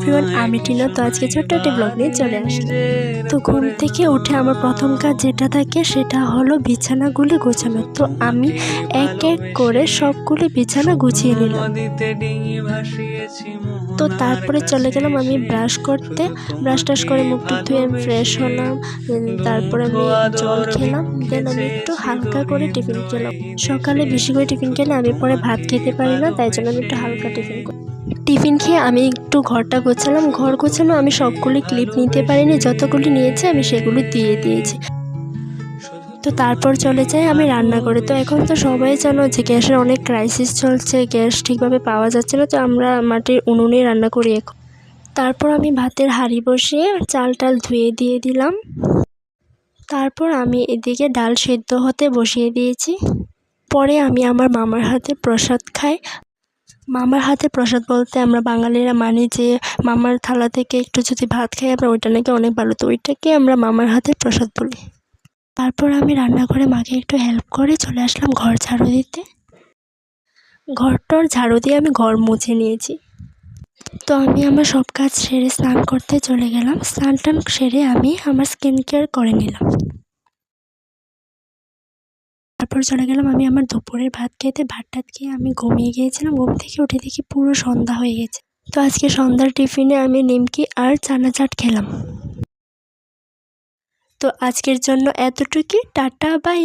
Everyone, আমি টিনা। তো আজকে ছোট্ট একটি ব্লগ নিয়ে চলে আসলাম। তো ঘুম থেকে উঠে আমার প্রথম কাজ যেটা থাকে সেটা হলো বিছানাগুলি গোছানো। তো আমি এক এক করে সবগুলি বিছানা গুছিয়ে নিলাম। তো তারপরে চলে গেলাম আমি ব্রাশ করতে। ব্রাশ টাশ করে মুখ টুক ধুয়ে আমি ফ্রেশ হলাম। তারপরে আমি জল খেলাম। দেন আমি একটু হালকা করে টিফিন খেলাম। সকালে বেশি করে টিফিন খেলে আমি পরে ভাত খেতে পারি না, তাই জন্য আমি একটু হালকা টিফিন খেয়ে আমি একটু ঘরটা গোছালাম। ঘর গোছানো আমি সবগুলি ক্লিপ নিতে পারিনি, যতগুলি নিয়েছি আমি সেগুলি দিয়ে দিয়েছি। তো তারপর চলে যাই আমি রান্না করে। তো এখন তো সবাই জানো যে গ্যাসের অনেক ক্রাইসিস চলছে, গ্যাস ঠিকভাবে পাওয়া যাচ্ছে না। তো আমরা মাটির উনুনেই রান্না করি এখন। তারপর আমি ভাতের হাঁড়ি বসিয়ে চাল টাল ধুয়ে দিয়ে দিলাম। তারপর আমি এদিকে ডাল সেদ্ধ হতে বসিয়ে দিয়েছি। পরে আমি আমার মামার হাতে প্রসাদ খাই। মামার হাতে প্রসাদ বলতে আমরা বাঙালিরা মানি যে মামার থালা থেকে একটু যদি ভাত খাই আমরা, ওইটা নাকি অনেক ভালো। তো ওইটাকে আমরা মামার হাতে প্রসাদ বলি। তারপর আমি রান্নাঘরে মাকে একটু হেল্প করে চলে আসলাম ঘর ঝাড়ু দিতে। ঘরটার ঝাড়ু দিয়ে আমি ঘর মুছে নিয়েছি। তো আমি আমার সব কাজ সেরে স্নান করতে চলে গেলাম। স্নান টান সেরে আমি আমার স্কিন কেয়ার করে নিলাম। তারপর চলে গেলাম আমি আমার দুপুরের ভাত খেতে। ভাত টাত খেয়ে আমি ঘুমিয়ে গিয়েছিলাম। ঘুম থেকে উঠে দেখি পুরো সন্ধ্যা হয়ে গেছে। তো আজকে সন্ধ্যার টিফিনে আমি নিমকি আর চানা চাট খেলাম। তো আজকের জন্য এতটুকুই। Tata, by.